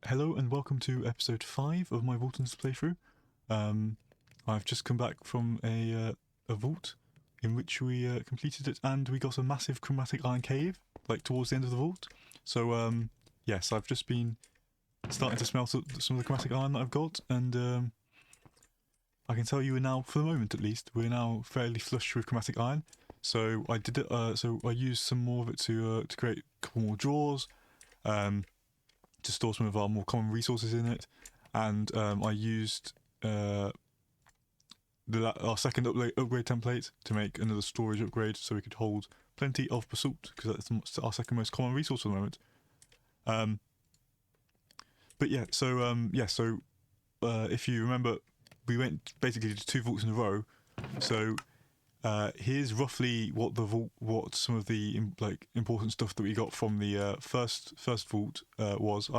Hello and welcome to episode 5 of my Vaultons playthrough. I've just come back from a vault in which we completed it, and we got a massive chromatic iron cave, like towards the end of the vault. So yes, I've just been starting to smelt some of the chromatic iron that I've got, and I can tell you now, for the moment at least, we're now fairly flush with chromatic iron. So I did it. So I used some more of it to create a couple more drawers. To store some of our more common resources in it, and I used our second upgrade template to make another storage upgrade so we could hold plenty of basalt, because that's our second most common resource at the moment. But yeah, so if you remember, we went basically to 2 vaults in a row. So here's roughly what some of the important stuff that we got from the first vault was.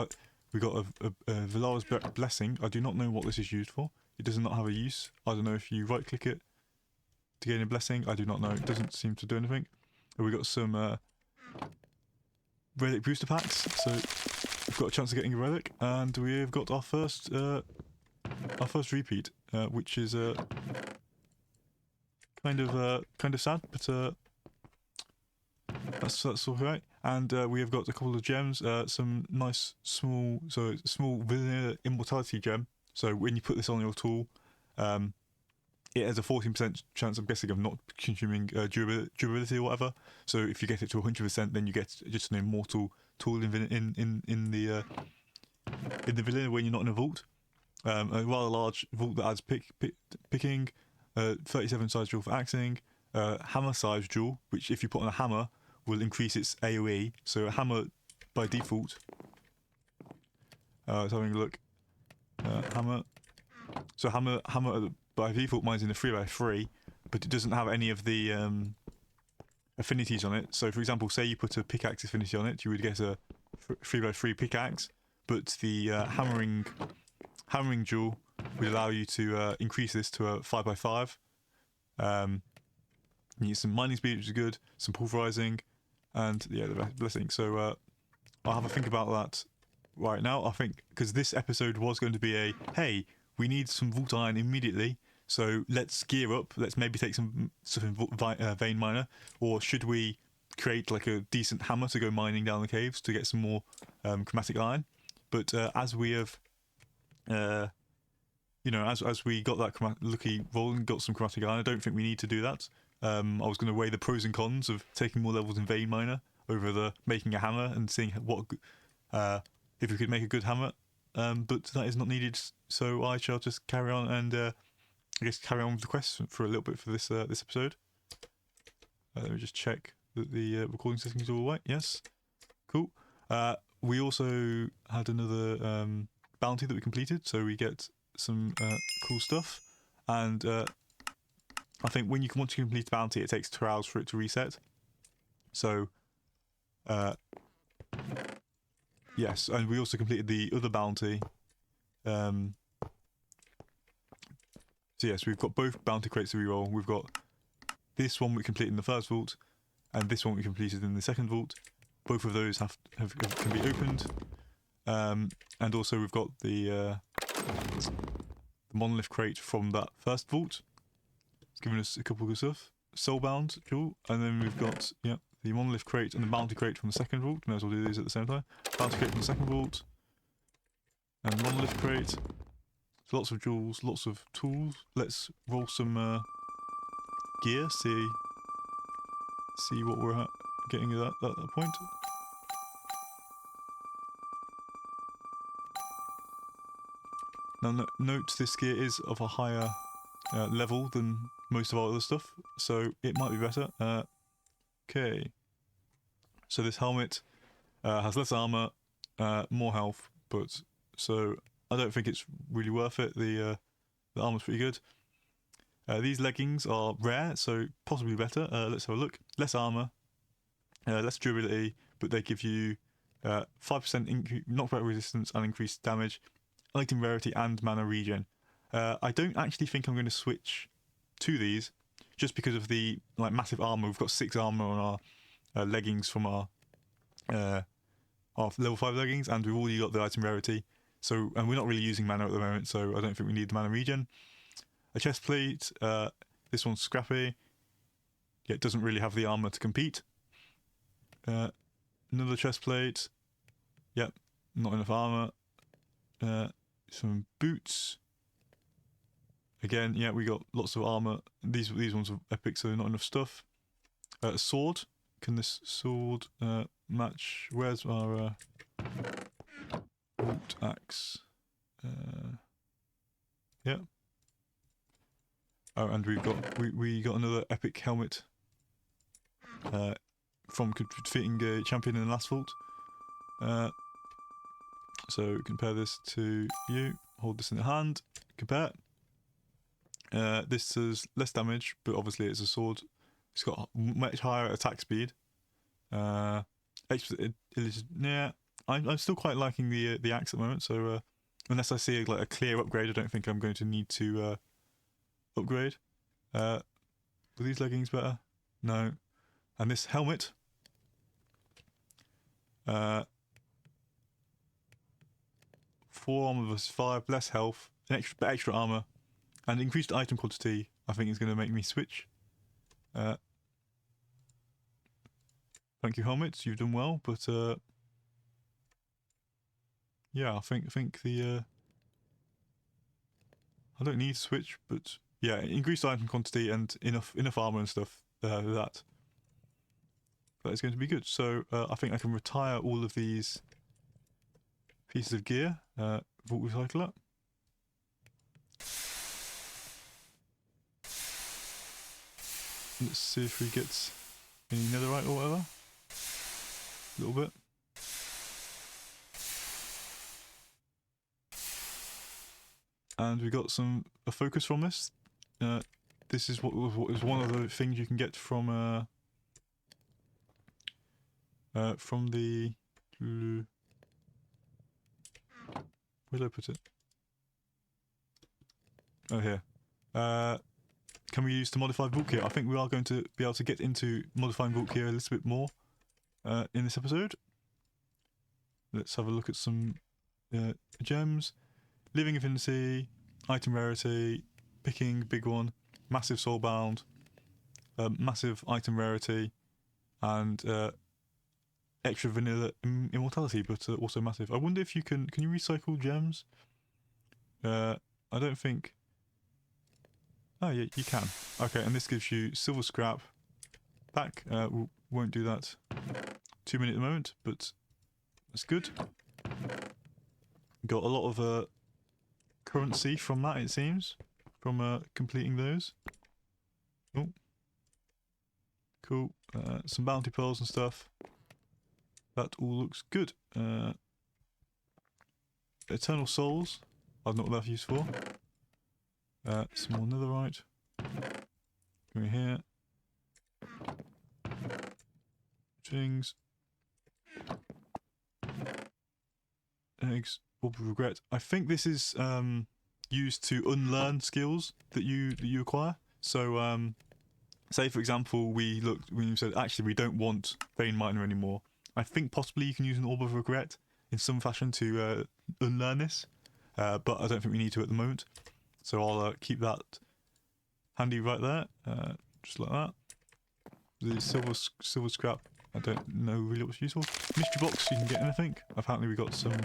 We got a Valara's Blessing. I do not know what this is used for. It does not have a use. I don't know if you right click it to gain a blessing. I do not know. It doesn't seem to do anything. And we got some relic booster packs. So we've got a chance of getting a relic, and we've got our first repeat, which is kind of sad, but that's all right. And we have got a couple of gems, some nice small vanilla immortality gem. So when you put this on your tool, it has a 14% chance, I'm guessing, of not consuming durability or whatever. So if you get it to 100%, then you get just an immortal tool in the vanilla when you're not in a vault. A rather large vault that adds picking, 37 size jewel for axing, hammer size jewel, which if you put on a hammer will increase its AoE. So a hammer by default. So having a look. Hammer. So hammer by default, mine's in the 3x3, but it doesn't have any of the affinities on it. So for example, say you put a pickaxe affinity on it, you would get a 3x3 pickaxe, but the hammering jewel would allow you to increase this to a 5x5. You get some mining speed, which is good, some pulverizing, and yeah, the blessing. So I'll have a think about that right now. I think because this episode was going to be a hey, we need some vault iron immediately, so let's gear up. Let's maybe take some stuff in vein miner, or should we create like a decent hammer to go mining down the caves to get some more chromatic iron? But as we have as we got that lucky roll and got some chromatic iron, I don't think we need to do that. I was going to weigh the pros and cons of taking more levels in vein miner over the making a hammer and seeing what if we could make a good hammer, but that is not needed. So I shall just carry on and I guess carry on with the quest for a little bit for this episode. Let me just check that the recording settings are all right. Yes, cool. We also had another bounty that we completed, so we get some cool stuff, and I think when you want to complete a bounty, it takes 2 hours for it to reset. So yes, and we also completed the other bounty. So yes, we've got both bounty crates to reroll. We've got this one we completed in the first vault, and this one we completed in the second vault. Both of those can be opened, and also we've got the monolith crate from that first vault. It's given us a couple of stuff. Soulbound jewel, and then we've got the monolith crate and the bounty crate from the second vault. May as well do these at the same time. Bounty crate from the second vault, and monolith crate. So lots of jewels, lots of tools. Let's roll some gear. See what we're getting at that point. Now note this gear is of a higher level than most of our other stuff, so it might be better. Okay. So this helmet has less armor, more health, but so I don't think it's really worth it. The armor's pretty good. These leggings are rare, so possibly better. Let's have a look. Less armor, less durability, but they give you 5% knockback resistance and increased damage, item rarity, and mana regen. I don't actually think I'm going to switch to these, just because of the massive armor. We've got 6 armor on our leggings from our our level 5 leggings, and we've already got the item rarity. So, and we're not really using mana at the moment, so I don't think we need the mana regen. A chest plate. This one's scrappy. Yeah, it doesn't really have the armor to compete. Another chest plate. Yep, not enough armor. Some boots. Again, yeah, we got lots of armor. These ones are epic, so not enough stuff. A sword. Can this sword match? Where's our bolt axe? Yeah. Oh, and we got another epic helmet from defeating a champion in the last vault. So compare this to you. Hold this in the hand. Compare. This does less damage, but obviously it's a sword. It's got much higher attack speed. Yeah, I'm still quite liking the axe at the moment. So unless I see like a clear upgrade, I don't think I'm going to need to upgrade. Were these leggings better? No. And this helmet. 4 armor versus 5, less health, an extra armor, and increased item quantity. I think is going to make me switch. Thank you, helmets. You've done well, but yeah, I think the I don't need to switch, but yeah, increased item quantity and enough armor and stuff. That is going to be good. So I think I can retire all of these pieces of gear. Vault recycler. Let's see if we get any netherite or whatever. A little bit. And we got a focus from this. This is what is one of the things you can get from the where did I put it? Oh, here. Can we use to modify vault gear? I think we are going to be able to get into modifying vault gear a little bit more in this episode. Let's have a look at some gems. Living affinity, item rarity, picking, big one, massive soulbound, massive item rarity, and extra vanilla immortality, but also massive. I wonder if you can you recycle gems? I don't think. Oh yeah, you can. Okay, and this gives you silver scrap back. We won't do that 2 minutes at the moment, but that's good. Got a lot of currency from that, it seems, from completing those. Oh, cool. Some bounty pearls and stuff. That all looks good. Eternal souls. I don't know what that's used for. Some more netherite. Go here. Things. Eggs. Orb of regret. I think this is used to unlearn skills that you acquire. So say for example we looked when you said actually we don't want Vein Miner anymore. I think possibly you can use an Orb of Regret in some fashion to unlearn this, but I don't think we need to at the moment. So I'll keep that handy right there, just like that. The silver scrap, I don't know really what's useful. Mystery box, you can get anything. Apparently we got some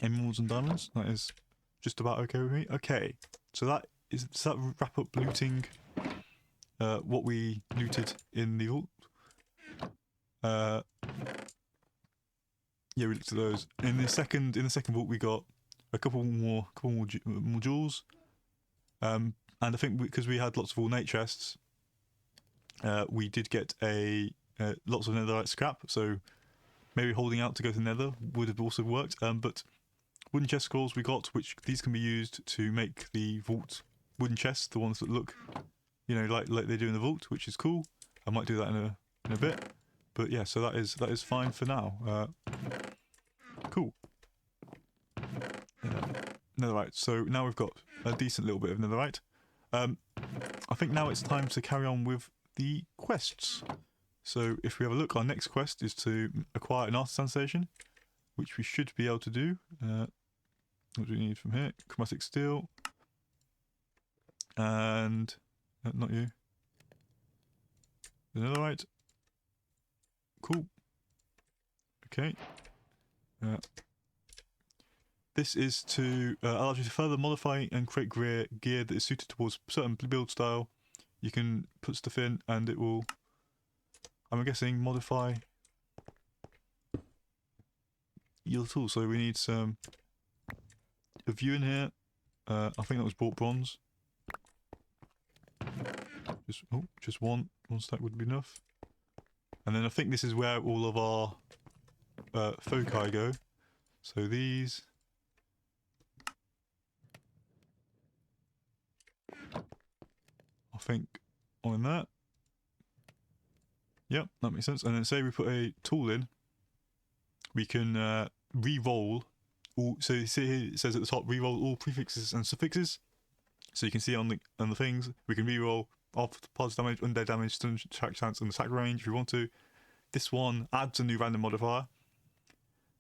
emeralds and diamonds. That is just about okay with me. Okay, so does that wrap up looting what we looted in the vault? Yeah, we looked at those. In the second vault, we got a couple more jewels. And I think because we had lots of ornate chests, we did get lots of netherite scrap. So maybe holding out to go to nether would have also worked. But wooden chest scrolls we got, which these can be used to make the vault wooden chests, the ones that look, like they do in the vault, which is cool. I might do that in a bit. But yeah, so that is fine for now. Cool. Netherite. So now we've got a decent little bit of netherite. I think now it's time to carry on with the quests. So if we have a look, our next quest is to acquire an artisan station. which we should be able to do. What do we need from here? Chromatic steel. And not you. Another right. Cool. Okay. This is to allow you to further modify and create gear that is suited towards a certain build style. You can put stuff in and it will, I'm guessing, modify your tool. So we need some a view in here. I think that was bought bronze. Just one stack would be enough. And then I think this is where all of our foci go. So these. I think on that. Yep, that makes sense. And then say we put a tool in, we can re-roll all. So you see here it says at the top, re-roll all prefixes and suffixes. So you can see on the things, we can re-roll off positive damage, undead damage, stun, attack chance, and attack range if we want to. This one adds a new random modifier.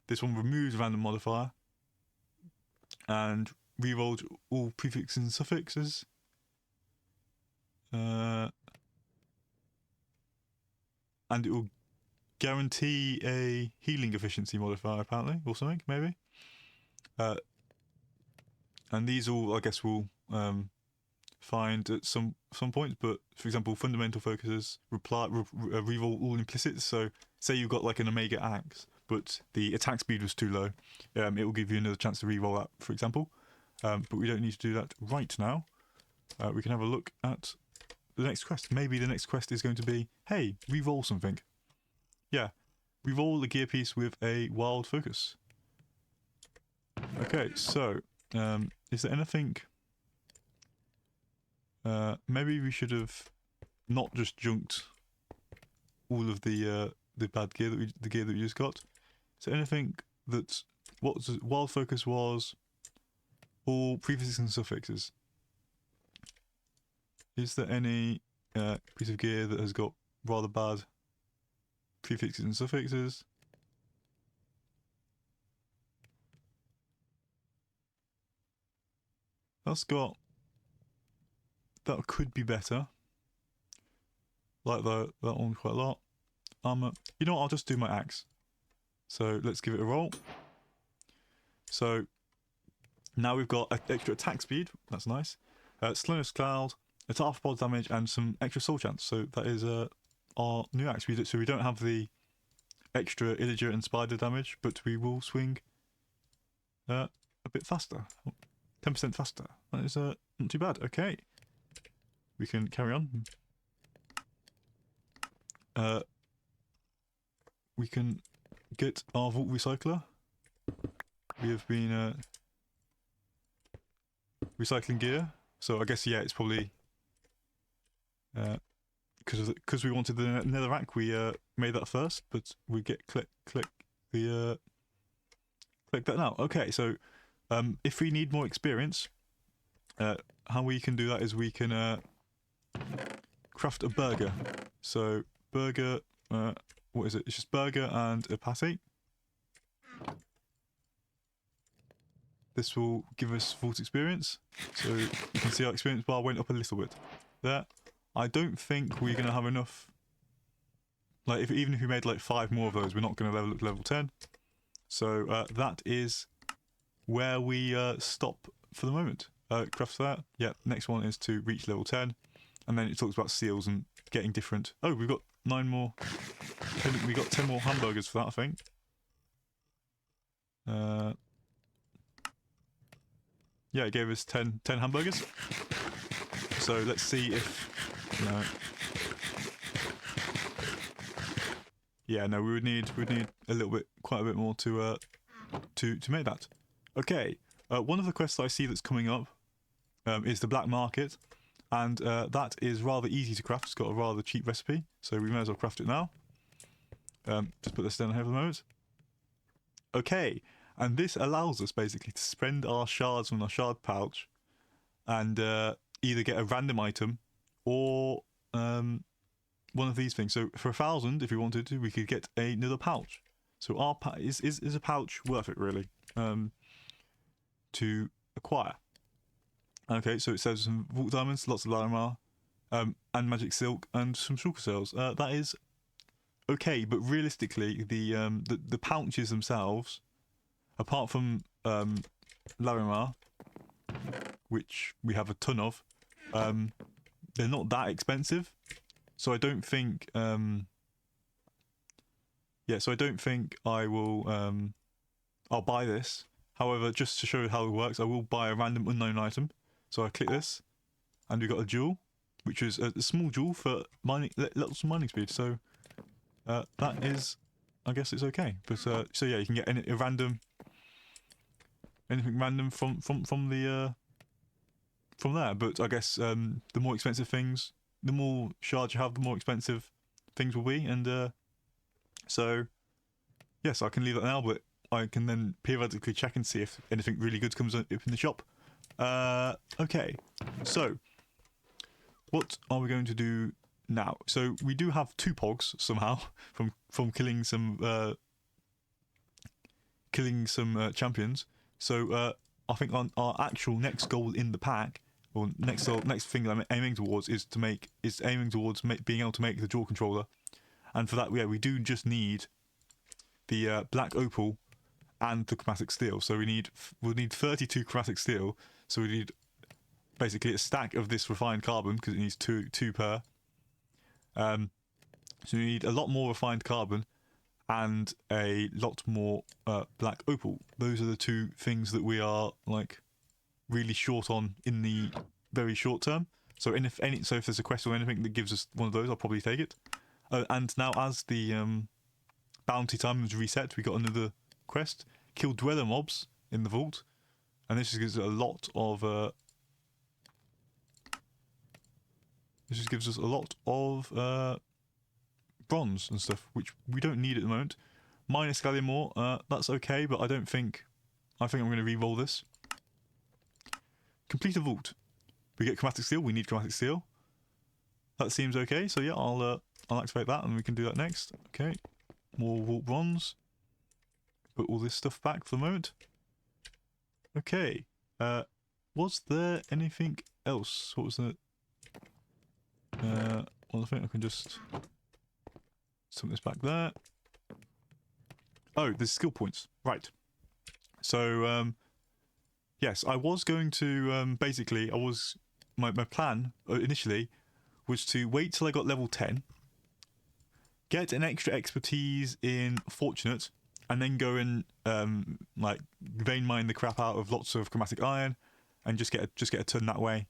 This one removes a random modifier. And re-rolled all prefixes and suffixes. And it will guarantee a healing efficiency modifier, apparently, or something, maybe. And these all, I guess, will find at some points. But for example, fundamental focuses reroll all implicits. So say you've got like an Omega axe, but the attack speed was too low, it will give you another chance to reroll that, for example. But we don't need to do that right now. We can have a look at the next quest. Maybe the next quest is going to be, hey, reroll something. Yeah, reroll the gear piece with a wild focus. Okay, so is there anything? Maybe we should have not just junked all of the bad gear the gear that we just got. Is there anything that wild focus was all prefixes and suffixes? Is there any piece of gear that has got rather bad prefixes and suffixes? That could be better. Like that one quite a lot. You know what? I'll just do my axe. So let's give it a roll. So now we've got extra attack speed. That's nice. Slowness cloud, attack for pod damage, and some extra soul chance. So that is our new axe. So we don't have the extra illager and spider damage, but we will swing a bit faster. 10% faster. That is not too bad. Okay. We can carry on. We can get our vault recycler. We have been recycling gear, so I guess yeah, it's probably because we wanted the netherrack, we made that first, but we get click that now. Okay, so if we need more experience, how we can do that is we can craft a burger. So burger, what is it? It's just burger and a patty. This will give us vault experience. So you can see our experience bar went up a little bit. There. I don't think we're going to have enough. Like, even if we made like 5 more of those, we're not going to level up to level 10. So that is where we stop for the moment. Craft that. Yeah, next one is to reach level 10. And then it talks about seals and getting different. Oh, we've got 9 more. We got 10 more hamburgers for that, I think. Yeah, it gave us 10 hamburgers. So let's see if... No. Yeah, no, we would need a little bit, quite a bit more to make that. Okay, one of the quests I see that's coming up is the black market, and that is rather easy to craft. It's got a rather cheap recipe, so we may as well craft it now. Just put this down here for the moment. Okay, and this allows us basically to spend our shards from our shard pouch and either get a random item or one of these things. So for 1,000, if we wanted to, we could get another pouch. So is a pouch worth it really to acquire? Okay, so it says some vault diamonds, lots of Larimar, and magic silk, and some shulker cells. That is okay, but realistically, the pouches themselves, apart from Larimar, which we have a ton of, they're not that expensive. So I don't think, so I don't think I will. I'll buy this. However, just to show you how it works, I will buy a random unknown item. So I click this, and we got a jewel, which is a small jewel for mining, lots of mining speed. So that is, I guess it's okay. But so yeah, you can get anything random from there. But I guess the more expensive things, the more shards you have, the more expensive things will be. And so yes, I can leave that now, but I can then periodically check and see if anything really good comes up in the shop. Okay, so what are we going to do now? So we do have 2 pogs somehow from killing some champions. So I think our actual next goal in the pack, or next thing that I'm aiming towards is being able to make the jaw controller, and for that, yeah, we do just need the black opal and the chromatic steel. So we'll need 32 chromatic steel. So we need basically a stack of this refined carbon because it needs two per. So we need a lot more refined carbon and a lot more black opal. Those are the 2 things that we are like really short on in the very short term. So if there's a quest or anything that gives us one of those, I'll probably take it. And now as the bounty time is reset, we got another quest: kill dweller mobs in the vault, and this just gives us a lot of bronze and stuff, which we don't need at the moment. Minus gallium ore, that's okay, but I think I'm going to re-roll this. Complete a vault. We get chromatic steel. We need chromatic steel. That seems okay. So yeah, I'll activate that, and we can do that next. Okay, more vault bronze. Put all this stuff back for the moment. Okay. Was there anything else? What was the? Well, I think I can just put this back there. Oh, there's skill points. Right. So, yes, I was going to, basically, my plan initially was to wait till I got level 10, get an extra expertise in Fortunate, and then go and, like, vein mine the crap out of lots of chromatic iron, and just get a ton that way.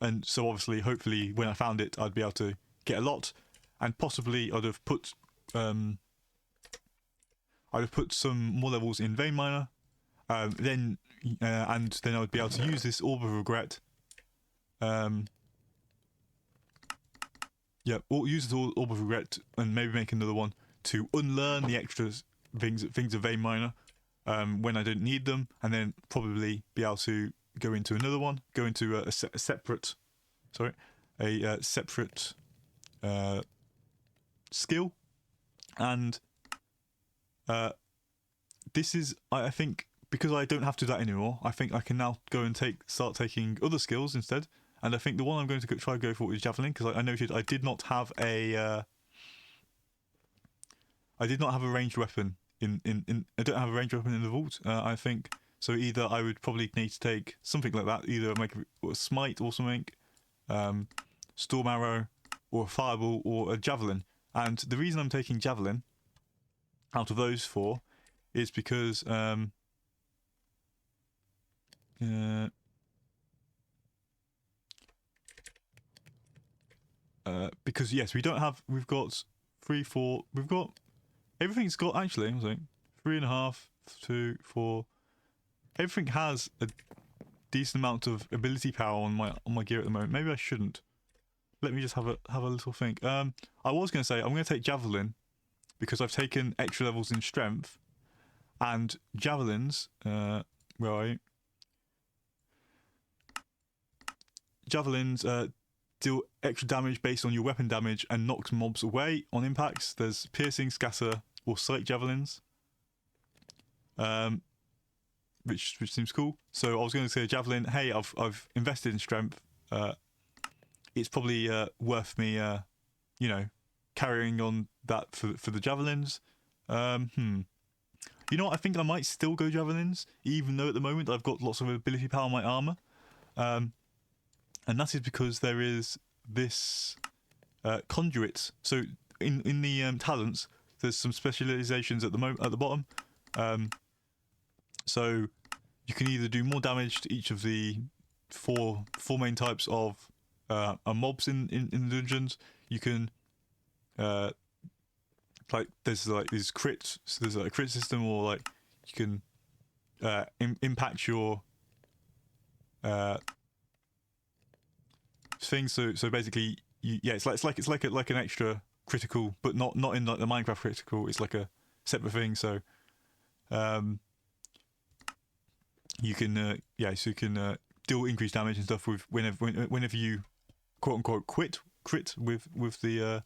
And so, obviously, hopefully, when I found it, I'd be able to get a lot, and possibly I'd have put some more levels in vein miner, then I would be able to use this orb of regret. Use this orb of regret and maybe make another one to unlearn the extra things of vein miner when I don't need them, and then probably be able to go into another one, go into a separate skill, and this is, I think, because I don't have to do that anymore, I think I can now go and start taking other skills instead. And I think the one I'm going to try to go for is javelin, because I noted I did not have a ranged weapon I don't have a ranged weapon in the vault. I think so. Either I would probably need to take something like that, either make a smite or something, storm arrow, or a fireball, or a javelin. And the reason I'm taking javelin out of those 4 is because because yes, we've got 3, 4, everything's got, actually, I was like 3.5, 2, 4. Everything has a decent amount of ability power on my gear at the moment. Maybe I shouldn't. Let me just have a little think. I was going to say I'm going to take javelin because I've taken extra levels in strength, and javelins. Where are you? Javelins deal extra damage based on your weapon damage and knocks mobs away on impacts. There's piercing, scatter, or sight javelins. which seems cool. So I was going to say javelin. Hey, I've invested in strength. It's probably worth me, carrying on that for the javelins. You know what? I think I might still go javelins, even though at the moment I've got lots of ability power on my armor. And that is because there is this conduit. So in the talents, there's some specializations at the bottom. So you can either do more damage to each of the four main types of mobs in the dungeons. You can there's like these crits. So there's like a crit system, or like you can impact your thing. So basically, it's like an extra critical, but not in like the Minecraft critical. It's like a separate thing. So you can so you can deal increased damage and stuff with whenever you quote unquote crit with the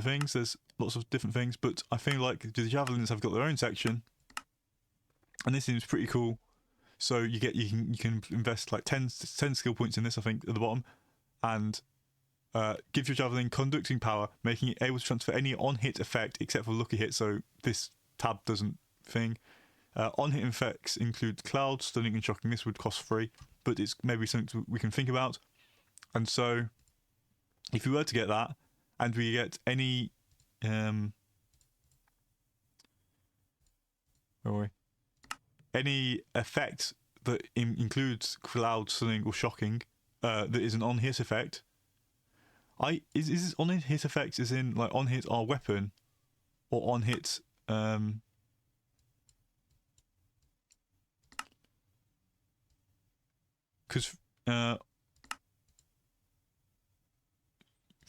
things. There's lots of different things, but I feel like the javelins have got their own section, and this seems pretty cool. So you can invest like 10 skill points in this, I think, at the bottom, and give your javelin conducting power, making it able to transfer any on-hit effect except for lucky hit. So this tab doesn't thing. On-hit effects include cloud, stunning, and shocking. This would cost 3, but it's maybe something we can think about. And so, if we were to get that, and we get any any effect that includes cloud, stunning, or shocking, that is an on-hit effect. Is this on-hit effects is in like on-hit our weapon, or on-hit because for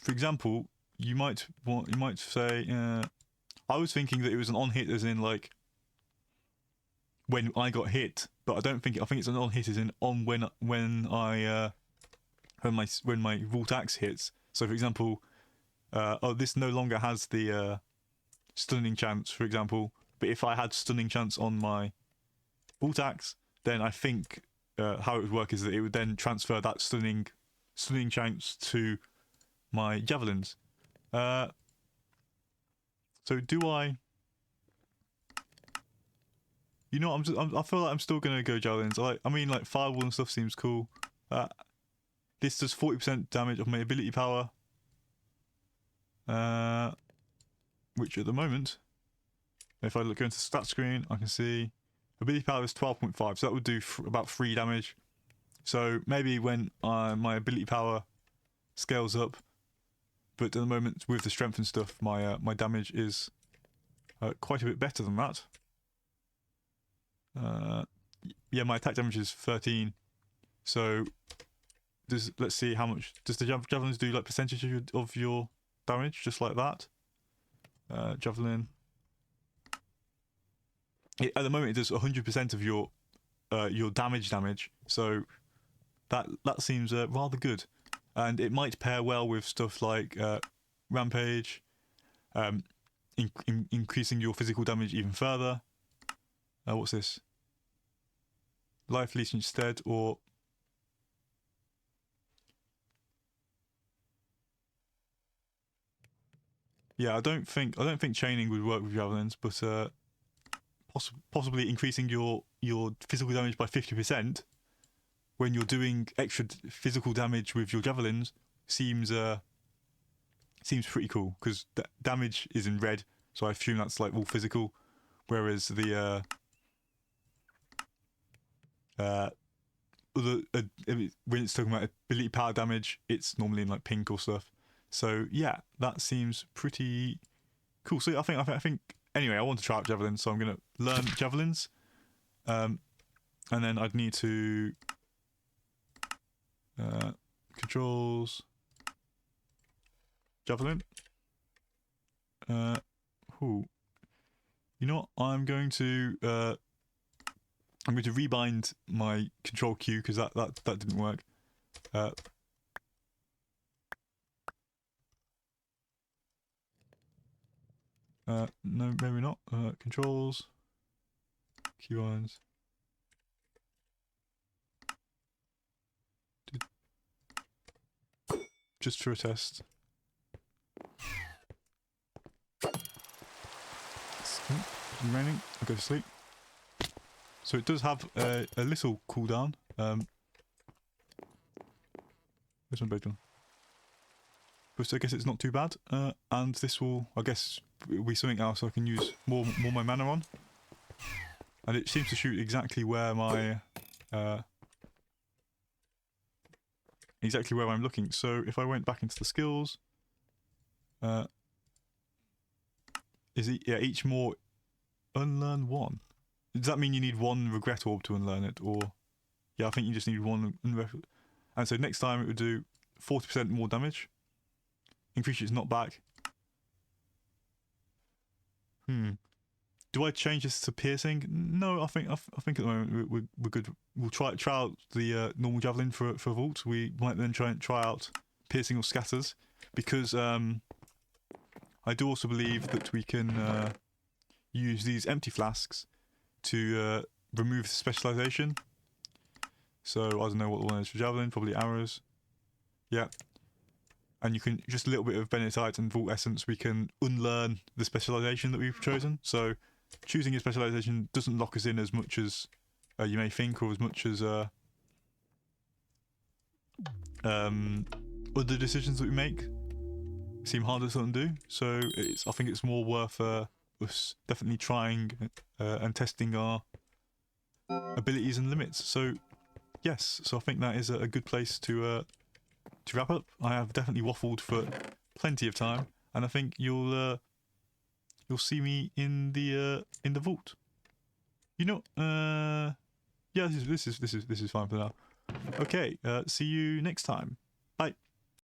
example, you might say I was thinking that it was an on-hit as in like when I got hit, but I think it's an on-hit as in on when I when my Vault Axe hits. So for example, this no longer has the stunning chance, for example, but if I had stunning chance on my Vault Axe, then I think how it would work is that it would then transfer that stunning chance to my javelins. So do I? You know, I feel like I'm still gonna go javelins. I mean, like fireball and stuff seems cool. This does 40% damage of my ability power, which at the moment, if I go into the stat screen, I can see ability power is 12.5, so that would do about 3 damage. So maybe when my ability power scales up, but at the moment with the strength and stuff, my damage is quite a bit better than that. Yeah, my attack damage is 13. So let's see how much does the javelins do, like percentage of your damage, just like that. Javelin. At the moment, it does 100% of your damage. So that seems rather good, and it might pair well with stuff like rampage, increasing your physical damage even further. What's this? Life leech instead, or yeah, I don't think chaining would work with javelins, but possibly increasing your physical damage by 50% when you're doing extra physical damage with your javelins seems pretty cool, because damage is in red, so I assume that's like all physical, whereas the when it's talking about ability power damage, it's normally in like pink or stuff. So yeah, that seems pretty cool. So I think anyway, I want to try out javelins, so I'm gonna learn javelins, and then I'd need to controls javelin. You know what? I'm going to rebind my control Q, because that didn't work. No, maybe not. Controls. Key irons. Just for a test. Remaining. I'll go to sleep. So it does have a little cooldown. Where's my bedroom? But I guess it's not too bad. And this will, I guess, be something else I can use more my mana on. And it seems to shoot exactly where my exactly where I'm looking. So if I went back into the skills, is it each more unlearn one? Does that mean you need one regret orb to unlearn it, or yeah, I think you just need one. And so next time it would do 40% more damage. Increase its knockback. Do I change this to piercing? No, I think at the moment we're good. We'll try out the normal javelin for vault. We might then try out piercing or scatters, because I do also believe that we can use these empty flasks to remove the specialization. So I don't know what the one is for javelin. Probably arrows. Yeah. And you can just a little bit of Benedictite and Vault Essence. We can unlearn the specialization that we've chosen. So choosing a specialization doesn't lock us in as much as you may think, or as much as other decisions that we make seem harder to undo. So I think it's more worth us definitely trying and testing our abilities and limits. So yes, so I think that is a good place to wrap up. I have definitely waffled for plenty of time, and I think you'll see me in the vault. You know, yeah, this is fine for now. Okay, see you next time. Bye.